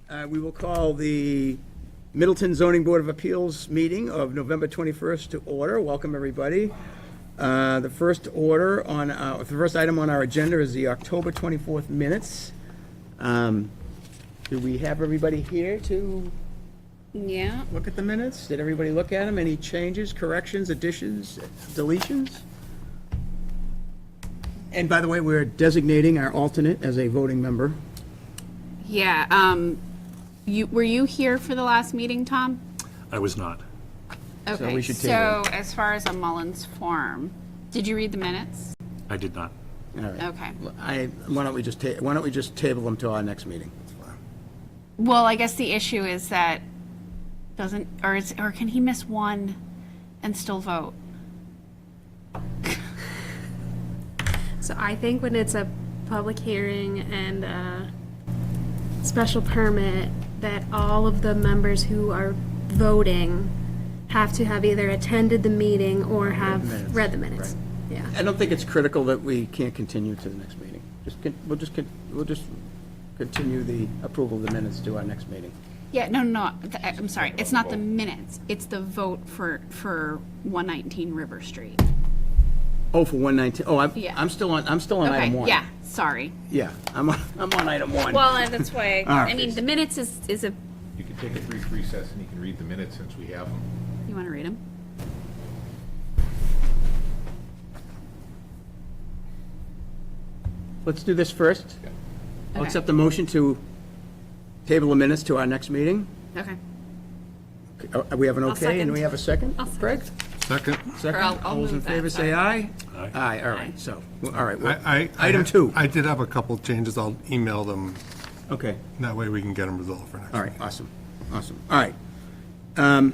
We will call the Middleton Zoning Board of Appeals meeting of November 21st to order. Welcome, everybody. The first item on our agenda is the October 24th minutes. Do we have everybody here to look at the minutes? Did everybody look at them? Any changes, corrections, additions, deletions? And by the way, we're designating our alternate as a voting member. Yeah, were you here for the last meeting, Tom? I was not. Okay, we should so table as far as a Mullins form, did you read the minutes? I did not. All right. Okay. Why don't we just table them to our next meeting? Well, I guess the issue is that or can he miss one and still vote? So I think when it's a public hearing and a special permit, that all of the members who are voting have to have either attended the meeting or have read the minutes. Right. Yeah. I don't think it's critical that we can't continue to the next meeting. We'll just continue the approval of the minutes to our next meeting. Yeah, no, I'm sorry, it's not the minutes, it's the vote for 119 River Street. Oh, for 119. Oh, Yeah. I'm still on item one. Yeah, sorry. Yeah, I'm on item one. Well, and that's why, All right. I mean, the minutes is a, You can take a brief recess and you can read the minutes since we have them. you want to read them? Let's do this first. I'll Okay. accept the motion to table the minutes to our next meeting. Okay. We have an I'll okay, and second. we have a second? I'll second. Craig? Second. Second? I'll All those in move that, favor say sorry. aye? Aye. Aye, all right, so, all right. well, I Item two. I did have a couple changes. I'll email them. Okay, That way we can get them resolved for next all right, week. awesome, all right.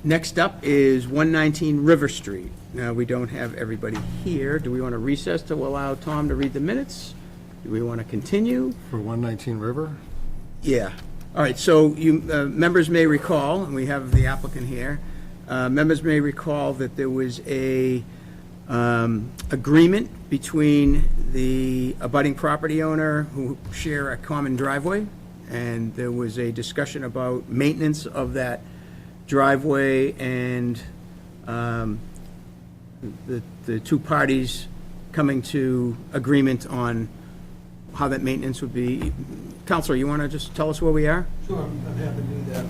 Next up is 119 River Street. Now, we don't have everybody here. Do we want to recess to allow Tom to read the minutes? Do we want to continue? For 119 River? Yeah. All right, so you, members may recall, and we have the applicant here, members may recall that there was a agreement between the abutting property owner who share a common driveway, and there was a discussion about maintenance of that driveway, and the two parties coming to agreement on how that maintenance would be. Counselor, you want to just tell us where we are? Sure, I'm happy to do that.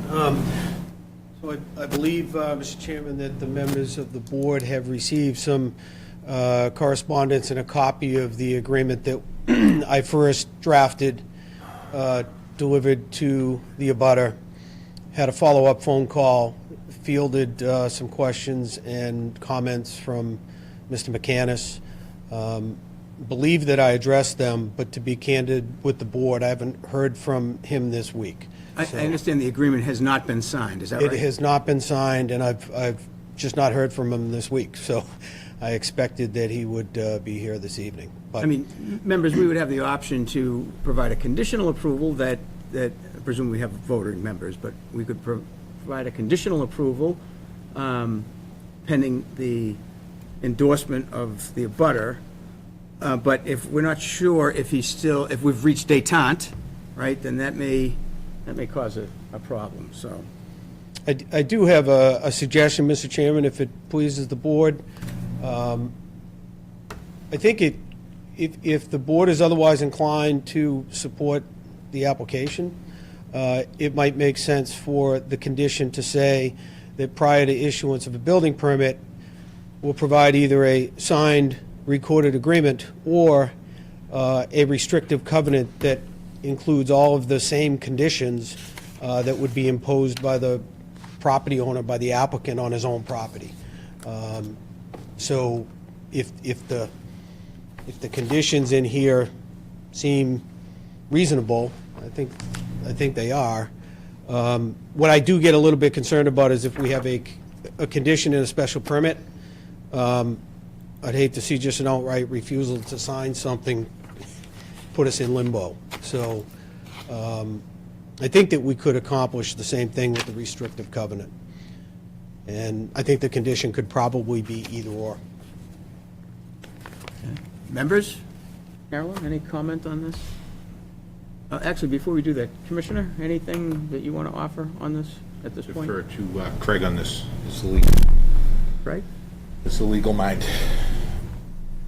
So I believe, Mr. Chairman, that the members of the board have received some correspondence and a copy of the agreement that I first drafted, delivered to the abutter, had a follow-up phone call, fielded some questions and comments from Mr. McCannis. Believe that I addressed them, but to be candid with the board, I haven't heard from him this week. I understand the agreement has not been signed, is that right? It has not been signed, and I've just not heard from him this week, so I expected that he would be here this evening. But I mean, members, we would have the option to provide a conditional approval that presumably we have voting members, but we could provide a conditional approval pending the endorsement of the abutter. But if we're not sure if we've reached détente, right, then that may cause a problem, so. I do have a suggestion, Mr. Chairman, if it pleases the board. I think if the board is otherwise inclined to support the application, it might make sense for the condition to say that prior to issuance of a building permit, we'll provide either a signed recorded agreement or a restrictive covenant that includes all of the same conditions that would be imposed by the property owner, by the applicant on his own property. So if the conditions in here seem reasonable, I think they are. What I do get a little bit concerned about is if we have a condition in a special permit, I'd hate to see just an outright refusal to sign something put us in limbo. So I think that we could accomplish the same thing with the restrictive covenant. And I think the condition could probably be either or. Members? Carolyn, any comment on this? Actually, before we do that, Commissioner, anything that you want to offer on this at this point? Defer to Craig on this. It's legal. Right? It's a legal mind.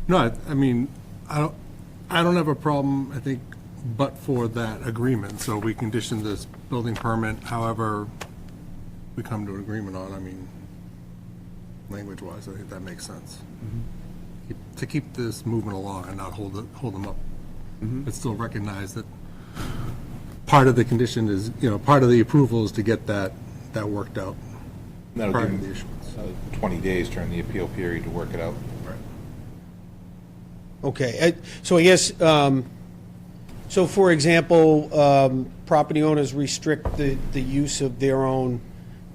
No, I mean, I don't have a problem, I think, but for that agreement. So we condition this building permit however we come to an agreement on. I mean, language-wise, I think that makes sense. To keep this movement along and not hold them up. But still recognize that part of the condition is, part of the approval is to get that worked out That'll prior give to the him issuance. 20 days during the appeal period to work it out. Okay, so I guess, so for example, property owners restrict the use of their own,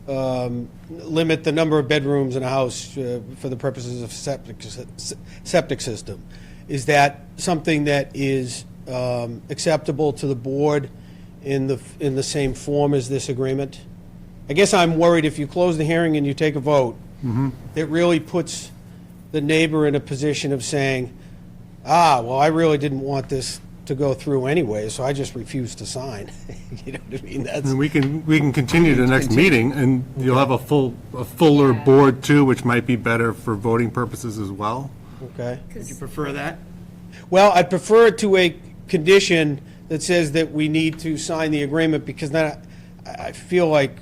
limit the number of bedrooms in a house for the purposes of septic system. Is that something that is acceptable to the board in the same form as this agreement? I guess I'm worried if you close the hearing and you take a vote, it really puts the neighbor in a position of saying, well, I really didn't want this to go through anyway, so I just refused to sign. You know what I mean? And we can continue to the next meeting, and you'll have a fuller board too, which might be better for voting purposes as well. Okay. Would you prefer that? Well, I'd prefer it to a condition that says that we need to sign the agreement, because then I feel like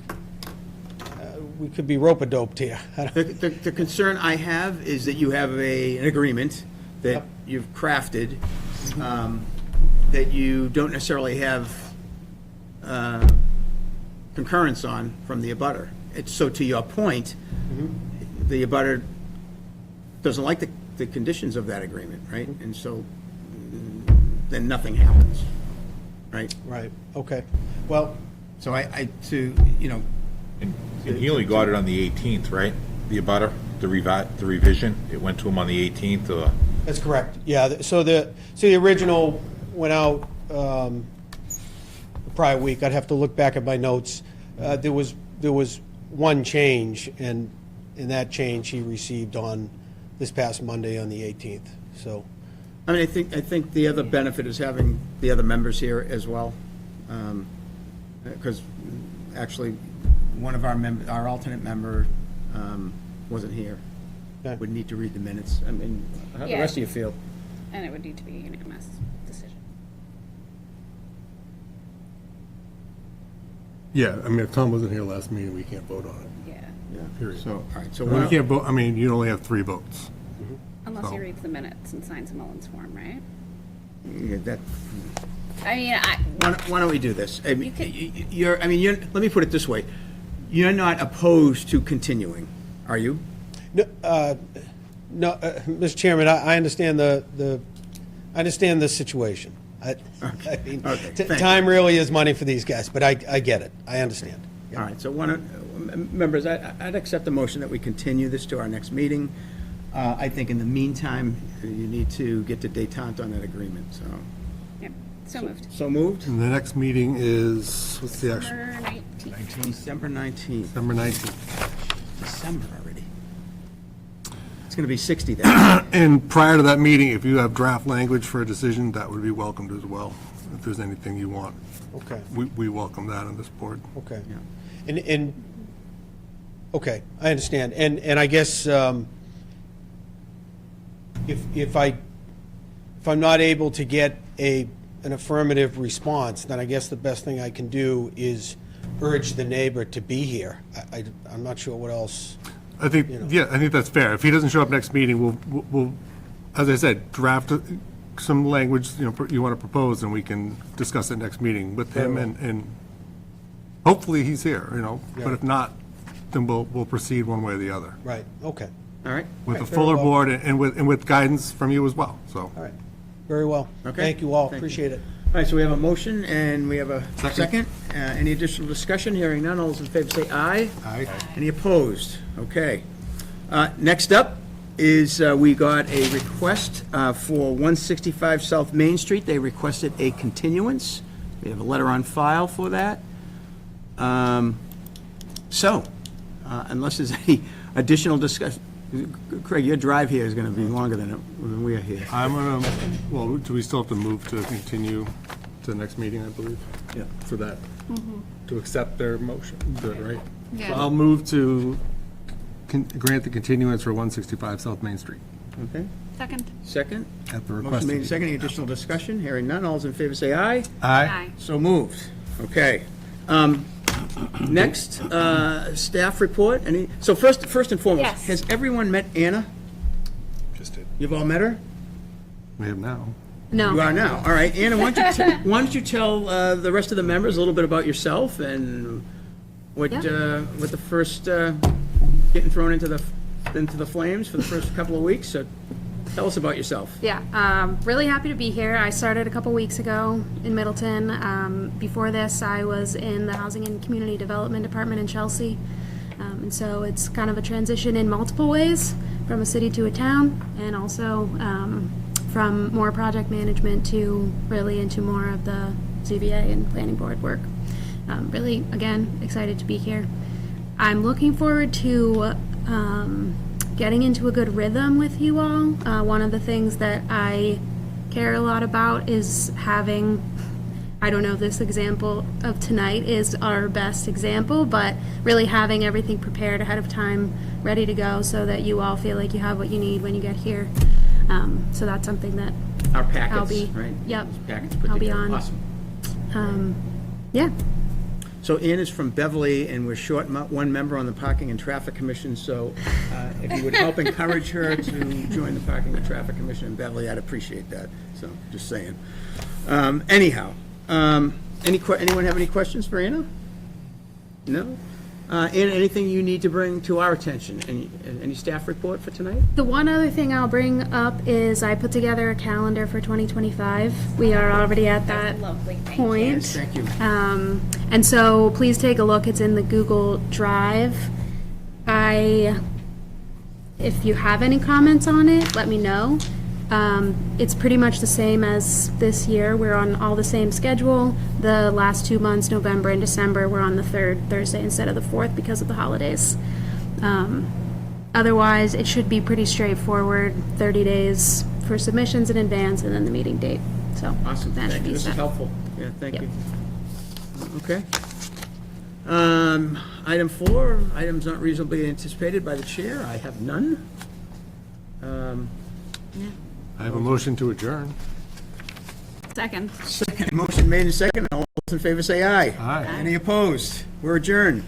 we could be rope-a-doped here. The concern I have is that you have an agreement that Yep. you've crafted, that you don't necessarily have concurrence on from the abutter. So to your point, the abutter doesn't like the conditions of that agreement, right? And so then nothing happens, right? Right, okay. Well, So And And he only got it on the 18th, right? The abutter, the revision, it went to him on the 18th, or? that's correct. Yeah, so the original went out the prior week. I'd have to look back at my notes. There was one change, and in that change, he received on this past Monday on the 18th, so. I mean, I think the other benefit is having the other members here as well. Because actually, one of our alternate member wasn't here. Okay. Would need to read the minutes. I mean, how the Yeah. rest of you feel? And it would need to be a unanimous decision. Yeah, I mean, if Tom wasn't here last meeting, we can't vote on it, Yeah, Yeah. period. So, all right, so We can't vote, I mean, you only have 3 votes. unless he Oh. reads the minutes and signs Mullins form, right? yeah, that, I mean, why don't we do this? I mean, You let me put it this way. You're not opposed to continuing, are you? No, Mr. Chairman, I understand I understand the situation. I mean, Okay, thank you. time really is money for these guys, but I get it. I understand. All right, so members, I'd accept the motion that we continue this to our next meeting. I think in the meantime, you need to get to détente on that agreement, so. yep, so moved. So moved? And the next meeting is, what's the actual, December 19th. December 19th. December 19th. December already. It's going to be 60 then. And prior to that meeting, if you have draft language for a decision, that would be welcomed as well, if there's anything you want. Okay, We welcome that on this board. okay. Yeah. And, okay, I understand. And I guess if I'm not able to get an affirmative response, then I guess the best thing I can do is urge the neighbor to be here. I'm not sure what else. I think, yeah, I think that's fair. If he doesn't show up next meeting, we'll, as I said, draft some language, you want to propose, and we can discuss it next meeting with him, and hopefully he's here, but if not, then we'll proceed one way or the other, Right, okay. All right? with a Very fuller well. board and with guidance from you as well, so. All right, very well. Okay. Thank you all, Thank you. appreciate it. All right, so we have a motion and we have a second. Any additional discussion? Hearing none, all those in favor say aye. Aye. Any opposed? Okay. Next up is we got a request for 165 South Main Street. They requested a continuance. We have a letter on file for that. So, unless there's any additional discussion, Craig, your drive here is going to be longer than we are here. I'm gonna, well, do we still have to move to continue? to the next meeting, I believe. Yeah. For that, to accept their motion, right? Yeah. So I'll move to grant the continuance for 165 South Main Street Okay, Second. second? at the Motion request. made, of- second, any additional discussion? Hearing none, all those in favor say aye. Aye. So moved. Okay. Next, staff report, so first and foremost, Yes. has everyone met Anna? Just did. You've all met her? We have now. No. You are now. All right, Anna, why don't you tell the rest of the members a little bit about yourself and what Yeah. what the first getting thrown into the flames for the first couple of weeks. So tell us about yourself. Yeah, really happy to be here. I started a couple weeks ago in Middleton. Before this, I was in the Housing and Community Development Department in Chelsea. And so it's kind of a transition in multiple ways, from a city to a town, and also from more project management to really into more of the ZBA and planning board work. Really, again, excited to be here. I'm looking forward to getting into a good rhythm with you all. One of the things that I care a lot about is having, I don't know if this example of tonight is our best example, but really having everything prepared ahead of time, ready to go, so that you all feel like you have what you need when you get here. So that's something that, Our packets, I'll be- right? yep. Packets put I'll be together. on. Awesome. Yeah. So Ann is from Beverly, and we're short one member on the Parking and Traffic Commission, so if you would help encourage her to join the Parking and Traffic Commission in Beverly, I'd appreciate that, so, just saying. Anyhow, anyone have any questions for Anna? No? Anna, anything you need to bring to our attention? Any staff report for tonight? The one other thing I'll bring up is I put together a calendar for 2025. We are already at that Lovely, thank you. point. Yes, thank you. And so please take a look. It's in the Google Drive. If you have any comments on it, let me know. It's pretty much the same as this year. We're on all the same schedule. The last 2 months, November and December, we're on the third Thursday instead of the fourth because of the holidays. Otherwise, it should be pretty straightforward, 30 days for submissions in advance and then the meeting date. So Awesome, that should thank you, be this is set. helpful. Yeah, thank Yep. you. Okay. Item 4, items not reasonably anticipated by the chair, I have none. I have a motion to adjourn. Second. Second, motion made and second, all those in favor say aye. Aye. Any opposed? We're adjourned.